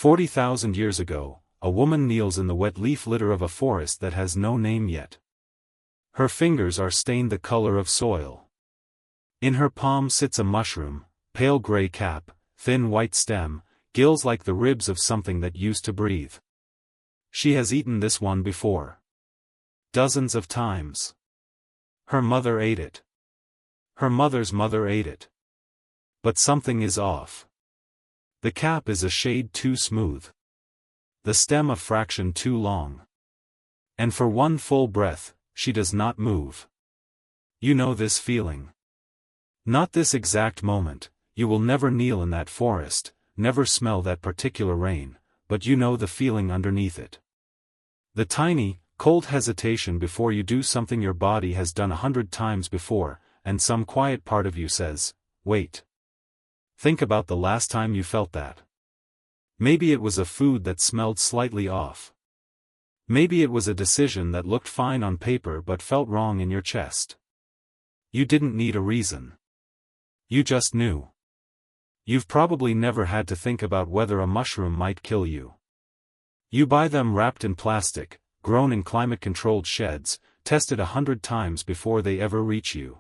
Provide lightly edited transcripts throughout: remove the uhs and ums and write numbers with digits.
40,000 years ago, a woman kneels in the wet leaf litter of a forest that has no name yet. Her fingers are stained the color of soil. In her palm sits a mushroom, pale gray cap, thin white stem, gills like the ribs of something that used to breathe. She has eaten this one before. Dozens of times. Her mother ate it. Her mother's mother ate it. But something is off. The cap is a shade too smooth. The stem a fraction too long. And for one full breath, she does not move. You know this feeling. Not this exact moment, you will never kneel in that forest, never smell that particular rain, but you know the feeling underneath it. The tiny, cold hesitation before you do something your body has done 100 times before, and some quiet part of you says, wait. Think about the last time you felt that. Maybe it was a food that smelled slightly off. Maybe it was a decision that looked fine on paper but felt wrong in your chest. You didn't need a reason. You just knew. You've probably never had to think about whether a mushroom might kill you. You buy them wrapped in plastic, grown in climate-controlled sheds, tested 100 times before they ever reach you.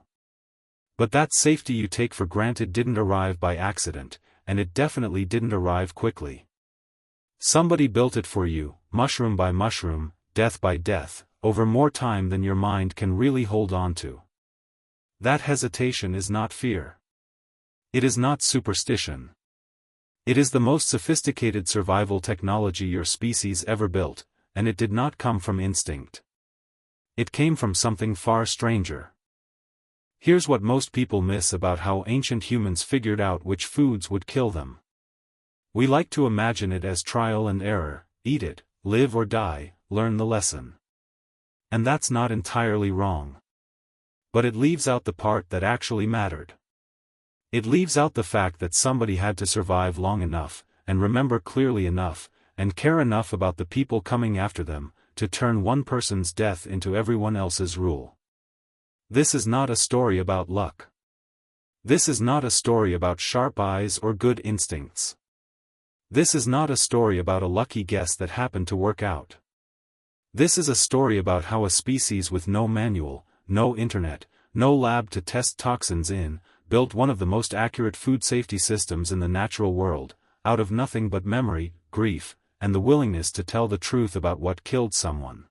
But that safety you take for granted didn't arrive by accident, and it definitely didn't arrive quickly. Somebody built it for you, mushroom by mushroom, death by death, over more time than your mind can really hold on to. That hesitation is not fear. It is not superstition. It is the most sophisticated survival technology your species ever built, and it did not come from instinct. It came from something far stranger. Here's what most people miss about how ancient humans figured out which foods would kill them. We like to imagine it as trial and error, eat it, live or die, learn the lesson. And that's not entirely wrong. But it leaves out the part that actually mattered. It leaves out the fact that somebody had to survive long enough, and remember clearly enough, and care enough about the people coming after them, to turn one person's death into everyone else's rule. This is not a story about luck. This is not a story about sharp eyes or good instincts. This is not a story about a lucky guess that happened to work out. This is a story about how a species with no manual, no internet, no lab to test toxins in, built one of the most accurate food safety systems in the natural world, out of nothing but memory, grief, and the willingness to tell the truth about what killed someone.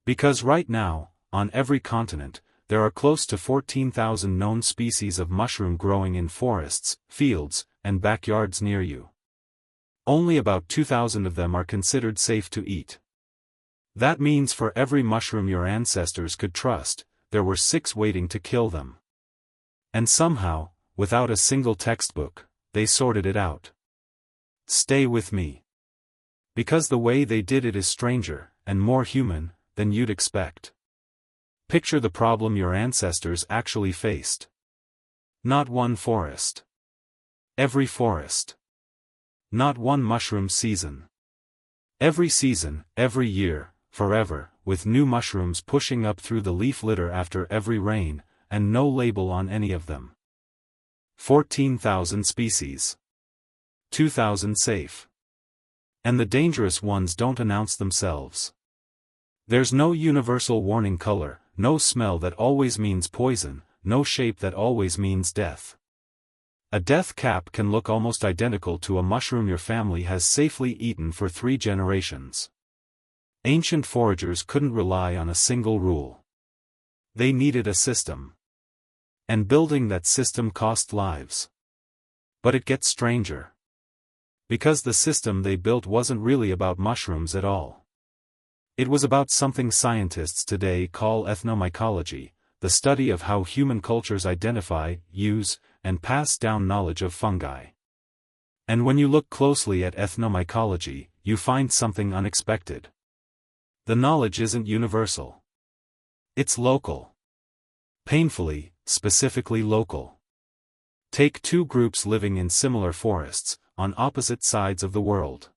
Because right now, on every continent, there are close to 14,000 known species of mushroom growing in forests, fields, and backyards near you. Only about 2,000 of them are considered safe to eat. That means for every mushroom your ancestors could trust, there were 6 waiting to kill them. And somehow, without a single textbook, they sorted it out. Stay with me. Because the way they did it is stranger, and more human, than you'd expect. Picture the problem your ancestors actually faced. Not one forest. Every forest. Not one mushroom season. Every season, every year, forever, with new mushrooms pushing up through the leaf litter after every rain, and no label on any of them. 14,000 species. 2,000 safe. And the dangerous ones don't announce themselves. There's no universal warning color, no smell that always means poison, no shape that always means death. A death cap can look almost identical to a mushroom your family has safely eaten for 3 generations. Ancient foragers couldn't rely on a single rule. They needed a system. And building that system cost lives. But it gets stranger. Because the system they built wasn't really about mushrooms at all. It was about something scientists today call ethnomycology, the study of how human cultures identify, use, and pass down knowledge of fungi. And when you look closely at ethnomycology, you find something unexpected. The knowledge isn't universal. It's local. Painfully, specifically local. Take 2 groups living in similar forests, on opposite sides of the world.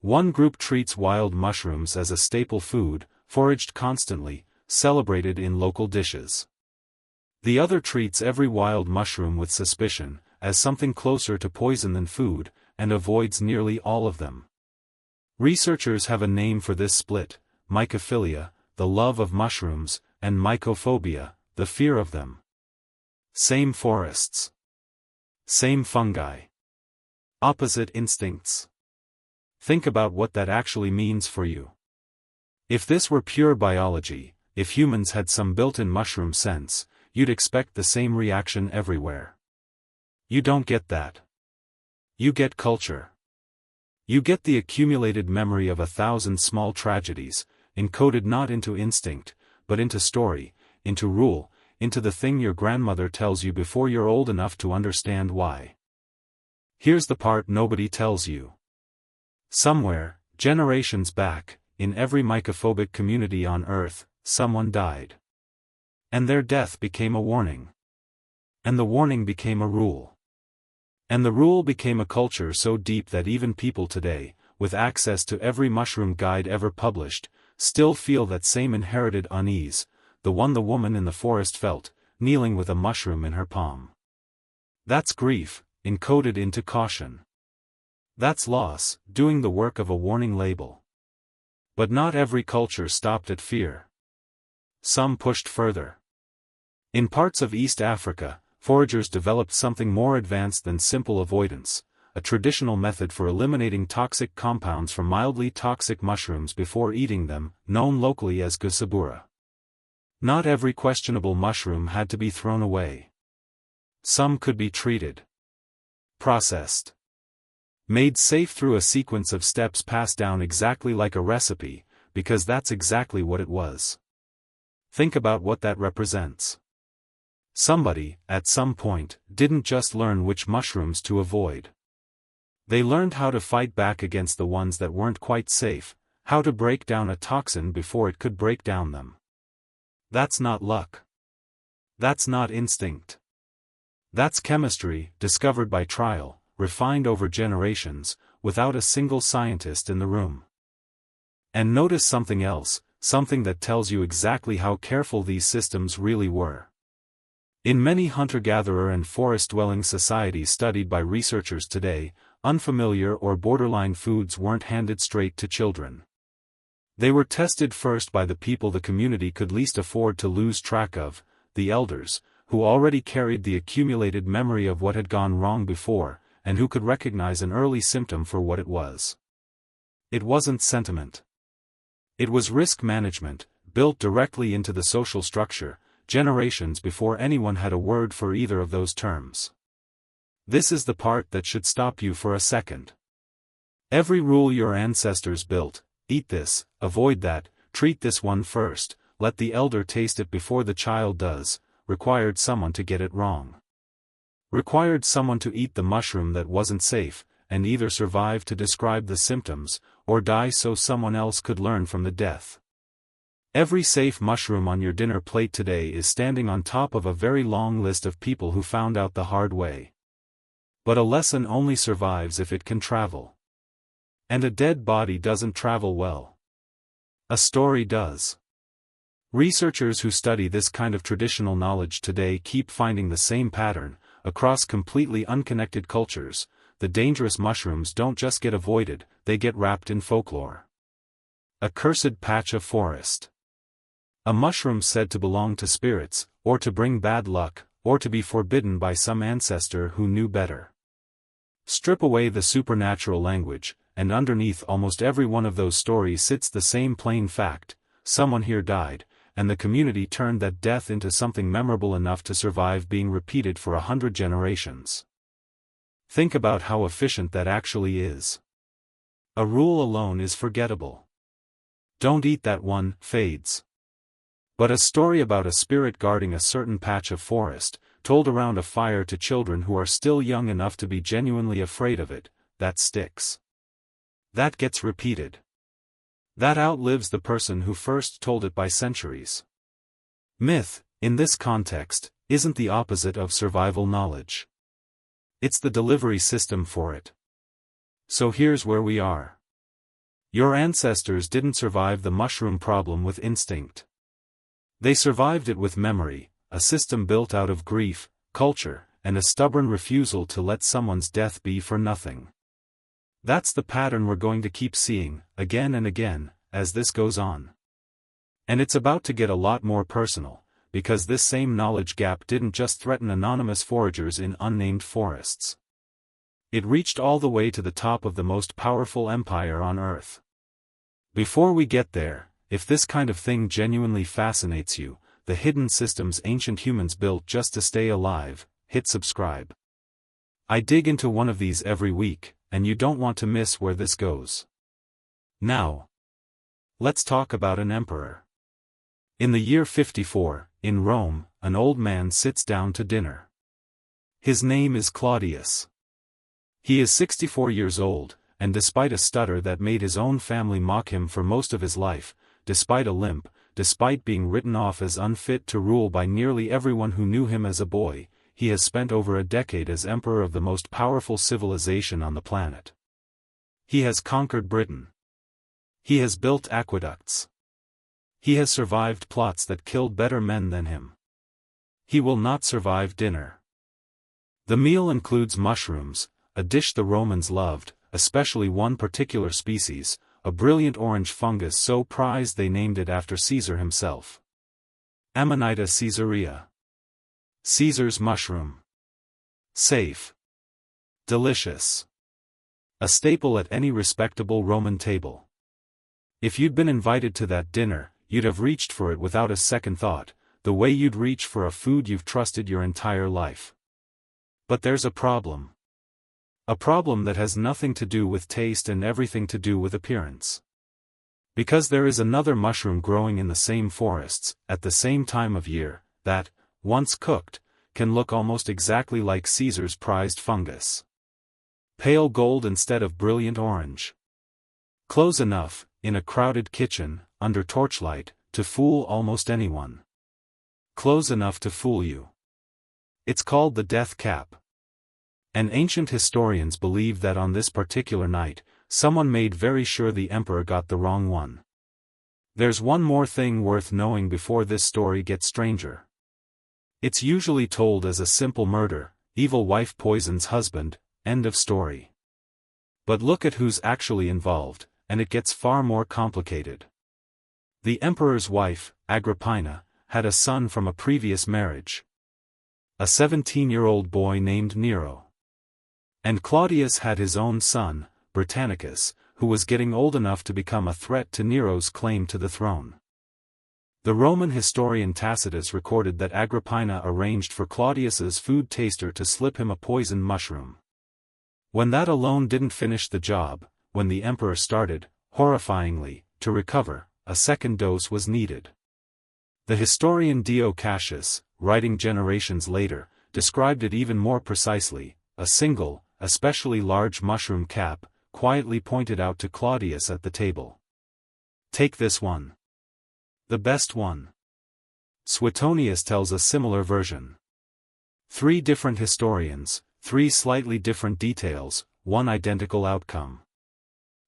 One group treats wild mushrooms as a staple food, foraged constantly, celebrated in local dishes. The other treats every wild mushroom with suspicion, as something closer to poison than food, and avoids nearly all of them. Researchers have a name for this split: mycophilia, the love of mushrooms, and mycophobia, the fear of them. Same forests. Same fungi. Opposite instincts. Think about what that actually means for you. If this were pure biology, if humans had some built-in mushroom sense, you'd expect the same reaction everywhere. You don't get that. You get culture. You get the accumulated memory of 1,000 small tragedies, encoded not into instinct, but into story, into rule, into the thing your grandmother tells you before you're old enough to understand why. Here's the part nobody tells you. Somewhere, generations back, in every mycophobic community on Earth, someone died. And their death became a warning. And the warning became a rule. And the rule became a culture so deep that even people today, with access to every mushroom guide ever published, still feel that same inherited unease, the one the woman in the forest felt, kneeling with a mushroom in her palm. That's grief, encoded into caution. That's loss, doing the work of a warning label. But not every culture stopped at fear. Some pushed further. In parts of East Africa, foragers developed something more advanced than simple avoidance, a traditional method for eliminating toxic compounds from mildly toxic mushrooms before eating them, known locally as gusabura. Not every questionable mushroom had to be thrown away. Some could be treated, processed, made safe through a sequence of steps passed down exactly like a recipe, because that's exactly what it was. Think about what that represents. Somebody, at some point, didn't just learn which mushrooms to avoid. They learned how to fight back against the ones that weren't quite safe, how to break down a toxin before it could break down them. That's not luck. That's not instinct. That's chemistry, discovered by trial, refined over generations, without a single scientist in the room. And notice something else, something that tells you exactly how careful these systems really were. In many hunter-gatherer and forest-dwelling societies studied by researchers today, unfamiliar or borderline foods weren't handed straight to children. They were tested first by the people the community could least afford to lose track of, the elders, who already carried the accumulated memory of what had gone wrong before, and who could recognize an early symptom for what it was. It wasn't sentiment. It was risk management, built directly into the social structure, generations before anyone had a word for either of those terms. This is the part that should stop you for a second. Every rule your ancestors built, eat this, avoid that, treat this one first, let the elder taste it before the child does, required someone to get it wrong. Required someone to eat the mushroom that wasn't safe, and either survive to describe the symptoms, or die so someone else could learn from the death. Every safe mushroom on your dinner plate today is standing on top of a very long list of people who found out the hard way. But a lesson only survives if it can travel. And a dead body doesn't travel well. A story does. Researchers who study this kind of traditional knowledge today keep finding the same pattern, across completely unconnected cultures. The dangerous mushrooms don't just get avoided, they get wrapped in folklore. A cursed patch of forest. A mushroom said to belong to spirits, or to bring bad luck, or to be forbidden by some ancestor who knew better. Strip away the supernatural language, and underneath almost every one of those stories sits the same plain fact: someone here died, and the community turned that death into something memorable enough to survive being repeated for 100 generations. Think about how efficient that actually is. A rule alone is forgettable. Don't eat that one, fades. But a story about a spirit guarding a certain patch of forest, told around a fire to children who are still young enough to be genuinely afraid of it, that sticks. That gets repeated. That outlives the person who first told it by centuries. Myth, in this context, isn't the opposite of survival knowledge. It's the delivery system for it. So here's where we are. Your ancestors didn't survive the mushroom problem with instinct. They survived it with memory, a system built out of grief, culture, and a stubborn refusal to let someone's death be for nothing. That's the pattern we're going to keep seeing, again and again, as this goes on. And it's about to get a lot more personal, because this same knowledge gap didn't just threaten anonymous foragers in unnamed forests. It reached all the way to the top of the most powerful empire on Earth. Before we get there, if this kind of thing genuinely fascinates you, the hidden systems ancient humans built just to stay alive, hit subscribe. I dig into one of these every week, and you don't want to miss where this goes. Now, let's talk about an emperor. In the year 54, in Rome, an old man sits down to dinner. His name is Claudius. He is 64 years old, and despite a stutter that made his own family mock him for most of his life, despite a limp, despite being written off as unfit to rule by nearly everyone who knew him as a boy, he has spent over a decade as emperor of the most powerful civilization on the planet. He has conquered Britain. He has built aqueducts. He has survived plots that killed better men than him. He will not survive dinner. The meal includes mushrooms, a dish the Romans loved, especially one particular species, a brilliant orange fungus so prized they named it after Caesar himself. Amanita caesarea. Caesar's mushroom. Safe. Delicious. A staple at any respectable Roman table. If you'd been invited to that dinner, you'd have reached for it without a second thought, the way you'd reach for a food you've trusted your entire life. But there's a problem. A problem that has nothing to do with taste and everything to do with appearance. Because there is another mushroom growing in the same forests, at the same time of year, that, once cooked, can look almost exactly like Caesar's prized fungus. Pale gold instead of brilliant orange. Close enough, in a crowded kitchen, under torchlight, to fool almost anyone. Close enough to fool you. It's called the death cap. And ancient historians believe that on this particular night, someone made very sure the emperor got the wrong one. There's one more thing worth knowing before this story gets stranger. It's usually told as a simple murder, evil wife poisons husband, end of story. But look at who's actually involved, and it gets far more complicated. The emperor's wife, Agrippina, had a son from a previous marriage. A 17-year-old boy named Nero. And Claudius had his own son, Britannicus, who was getting old enough to become a threat to Nero's claim to the throne. The Roman historian Tacitus recorded that Agrippina arranged for Claudius's food taster to slip him a poisoned mushroom. When that alone didn't finish the job, when the emperor started, horrifyingly, to recover, a second dose was needed. The historian Dio Cassius, writing generations later, described it even more precisely: a single, especially large mushroom cap, quietly pointed out to Claudius at the table. Take this one. The best one. Suetonius tells a similar version. 3 different historians, 3 slightly different details, 1 identical outcome.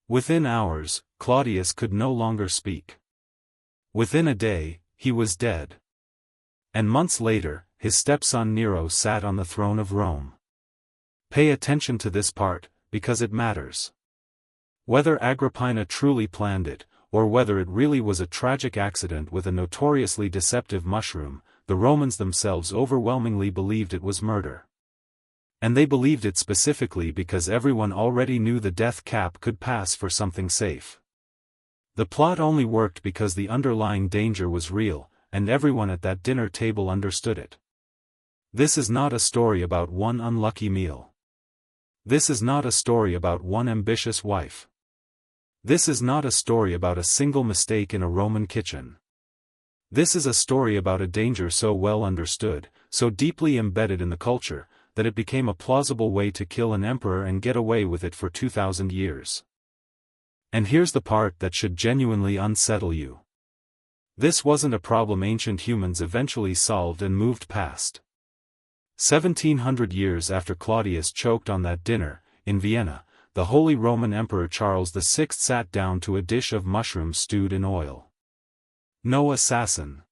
Within hours, Claudius could no longer speak. Within a day, he was dead. And months later, his stepson Nero sat on the throne of Rome. Pay attention to this part, because it matters. Whether Agrippina truly planned it, or whether it really was a tragic accident with a notoriously deceptive mushroom, the Romans themselves overwhelmingly believed it was murder. And they believed it specifically because everyone already knew the death cap could pass for something safe. The plot only worked because the underlying danger was real, and everyone at that dinner table understood it. This is not a story about one unlucky meal. This is not a story about one ambitious wife. This is not a story about a single mistake in a Roman kitchen. This is a story about a danger so well understood, so deeply embedded in the culture, that it became a plausible way to kill an emperor and get away with it for 2,000 years. And here's the part that should genuinely unsettle you. This wasn't a problem ancient humans eventually solved and moved past. 1700 years after Claudius choked on that dinner, in Vienna, the Holy Roman Emperor Charles VI sat down to a dish of mushrooms stewed in oil. No assassin.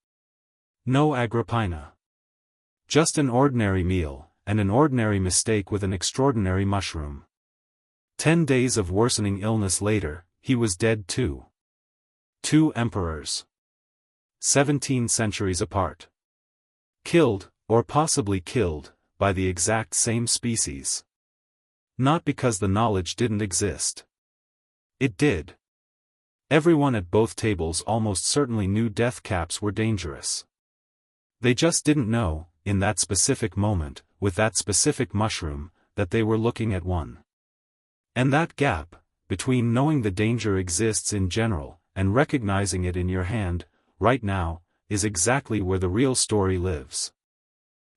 No Agrippina. Just an ordinary meal, and an ordinary mistake with an extraordinary mushroom. 10 days of worsening illness later, he was dead too. 2 emperors. 17 centuries apart. Killed, or possibly killed, by the exact same species. Not because the knowledge didn't exist. It did. Everyone at both tables almost certainly knew death caps were dangerous. They just didn't know, in that specific moment, with that specific mushroom, that they were looking at one. And that gap, between knowing the danger exists in general, and recognizing it in your hand, right now, is exactly where the real story lives.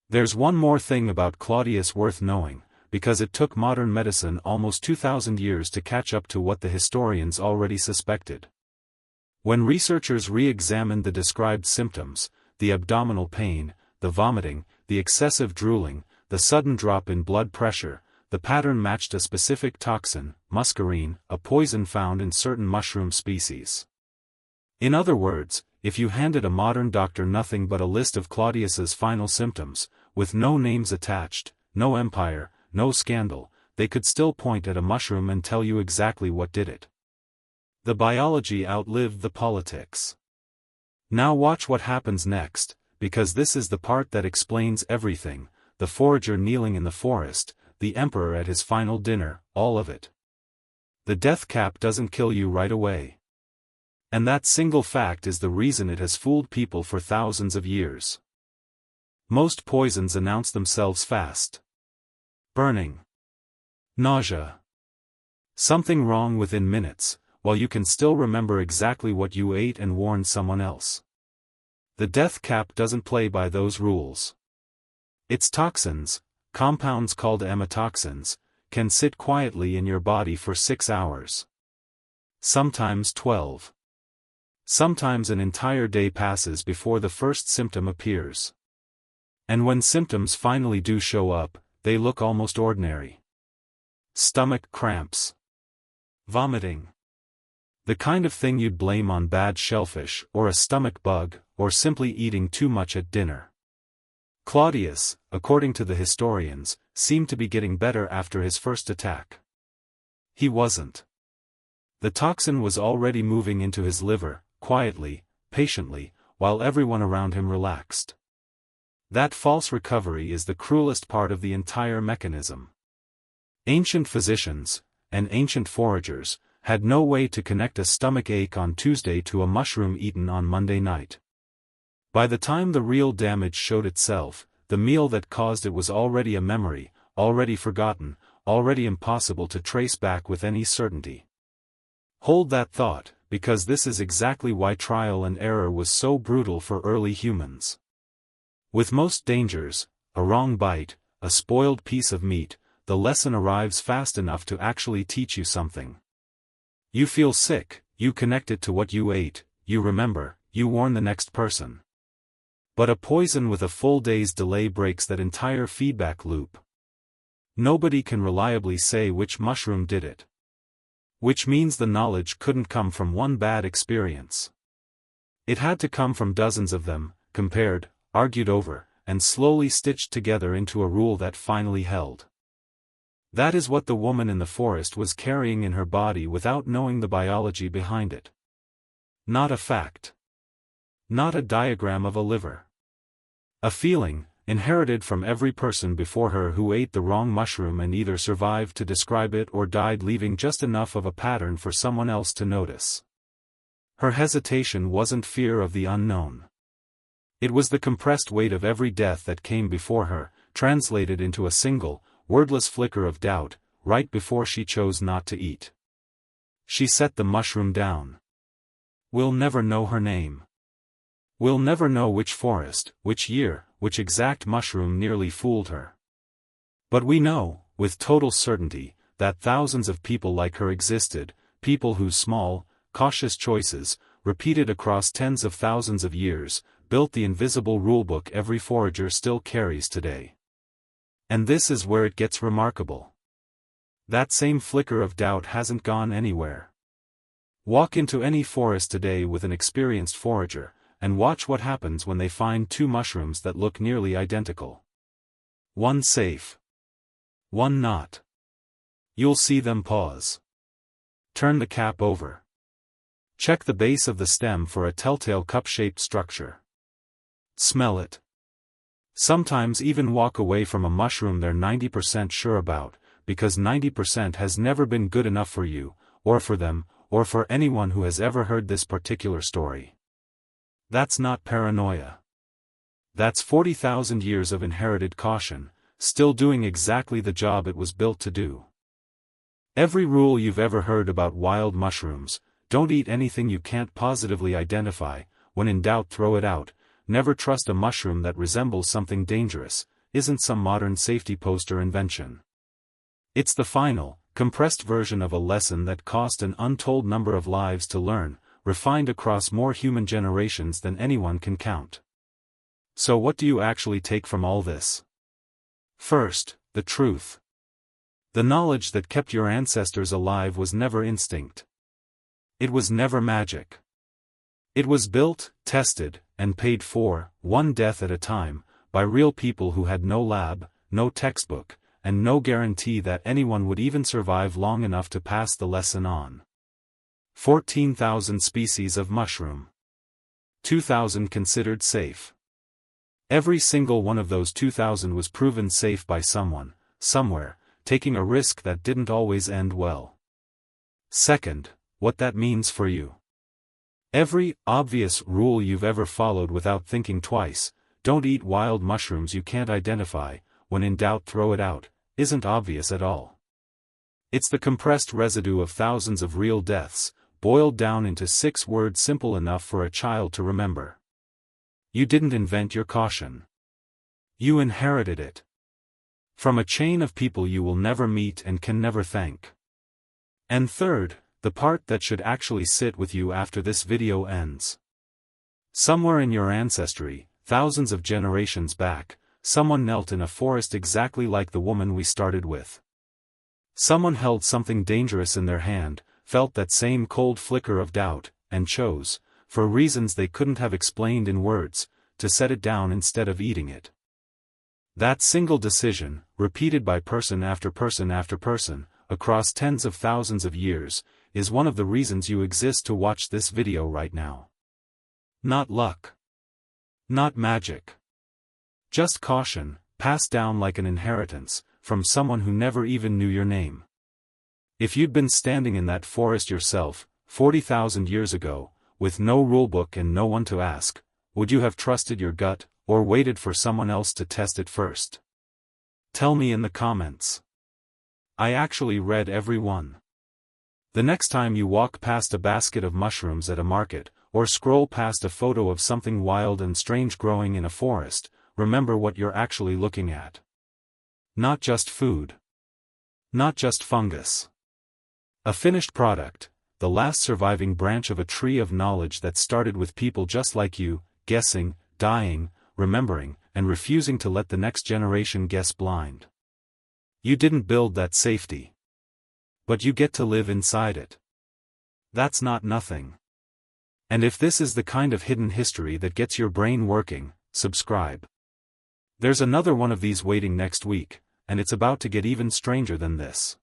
There's one more thing about Claudius worth knowing, because it took modern medicine almost 2,000 years to catch up to what the historians already suspected. When researchers re-examined the described symptoms, the abdominal pain, the vomiting, the excessive drooling, the sudden drop in blood pressure, the pattern matched a specific toxin, muscarine, a poison found in certain mushroom species. In other words, if you handed a modern doctor nothing but a list of Claudius's final symptoms, with no names attached, no empire, no scandal, they could still point at a mushroom and tell you exactly what did it. The biology outlived the politics. Now watch what happens next, because this is the part that explains everything: the forager kneeling in the forest, the emperor at his final dinner, all of it. The death cap doesn't kill you right away. And that single fact is the reason it has fooled people for thousands of years. Most poisons announce themselves fast. Burning. Nausea. Something wrong within minutes, while you can still remember exactly what you ate and warned someone else. The death cap doesn't play by those rules. Its toxins, compounds called amatoxins, can sit quietly in your body for 6 hours. Sometimes 12. Sometimes an entire day passes before the first symptom appears. And when symptoms finally do show up, they look almost ordinary. Stomach cramps. Vomiting. The kind of thing you'd blame on bad shellfish, or a stomach bug, or simply eating too much at dinner. Claudius, according to the historians, seemed to be getting better after his first attack. He wasn't. The toxin was already moving into his liver, quietly, patiently, while everyone around him relaxed. That false recovery is the cruelest part of the entire mechanism. Ancient physicians, and ancient foragers, had no way to connect a stomach ache on Tuesday to a mushroom eaten on Monday night. By the time the real damage showed itself, the meal that caused it was already a memory, already forgotten, already impossible to trace back with any certainty. Hold that thought, because this is exactly why trial and error was so brutal for early humans. With most dangers, a wrong bite, a spoiled piece of meat, the lesson arrives fast enough to actually teach you something. You feel sick, you connect it to what you ate, you remember, you warn the next person. But a poison with a full day's delay breaks that entire feedback loop. Nobody can reliably say which mushroom did it. Which means the knowledge couldn't come from one bad experience. It had to come from dozens of them, compared, argued over, and slowly stitched together into a rule that finally held. That is what the woman in the forest was carrying in her body without knowing the biology behind it. Not a fact. Not a diagram of a liver. A feeling, inherited from every person before her who ate the wrong mushroom and either survived to describe it or died leaving just enough of a pattern for someone else to notice. Her hesitation wasn't fear of the unknown. It was the compressed weight of every death that came before her, translated into a single, wordless flicker of doubt, right before she chose not to eat. She set the mushroom down. We'll never know her name. We'll never know which forest, which year, which exact mushroom nearly fooled her. But we know, with total certainty, that thousands of people like her existed, people whose small, cautious choices, repeated across tens of thousands of years, built the invisible rulebook every forager still carries today. And this is where it gets remarkable. That same flicker of doubt hasn't gone anywhere. Walk into any forest today with an experienced forager, and watch what happens when they find 2 mushrooms that look nearly identical. One safe. One not. You'll see them pause. Turn the cap over. Check the base of the stem for a telltale cup-shaped structure. Smell it. Sometimes even walk away from a mushroom they're 90% sure about, because 90% has never been good enough for you, or for them, or for anyone who has ever heard this particular story. That's not paranoia. That's 40,000 years of inherited caution, still doing exactly the job it was built to do. Every rule you've ever heard about wild mushrooms: don't eat anything you can't positively identify, when in doubt throw it out, never trust a mushroom that resembles something dangerous, isn't some modern safety poster invention. It's the final, compressed version of a lesson that cost an untold number of lives to learn, refined across more human generations than anyone can count. So what do you actually take from all this? First, the truth. The knowledge that kept your ancestors alive was never instinct. It was never magic. It was built, tested, and paid for, one death at a time, by real people who had no lab, no textbook, and no guarantee that anyone would even survive long enough to pass the lesson on. 14,000 species of mushroom. 2,000 considered safe. Every single one of those 2,000 was proven safe by someone, somewhere, taking a risk that didn't always end well. Second, what that means for you. Every obvious rule you've ever followed without thinking twice: don't eat wild mushrooms you can't identify, when in doubt throw it out, isn't obvious at all. It's the compressed residue of thousands of real deaths, boiled down into 6 words simple enough for a child to remember. You didn't invent your caution. You inherited it. From a chain of people you will never meet and can never thank. And third, the part that should actually sit with you after this video ends. Somewhere in your ancestry, thousands of generations back, someone knelt in a forest exactly like the woman we started with. Someone held something dangerous in their hand, felt that same cold flicker of doubt, and chose, for reasons they couldn't have explained in words, to set it down instead of eating it. That single decision, repeated by person after person after person, across tens of thousands of years, is one of the reasons you exist to watch this video right now. Not luck. Not magic. Just caution, passed down like an inheritance, from someone who never even knew your name. If you'd been standing in that forest yourself, 40,000 years ago, with no rulebook and no one to ask, would you have trusted your gut, or waited for someone else to test it first? Tell me in the comments. I actually read every one. The next time you walk past a basket of mushrooms at a market, or scroll past a photo of something wild and strange growing in a forest, remember what you're actually looking at. Not just food. Not just fungus. A finished product, the last surviving branch of a tree of knowledge that started with people just like you, guessing, dying, remembering, and refusing to let the next generation guess blind. You didn't build that safety. But you get to live inside it. That's not nothing. And if this is the kind of hidden history that gets your brain working, subscribe. There's another one of these waiting next week, and it's about to get even stranger than this.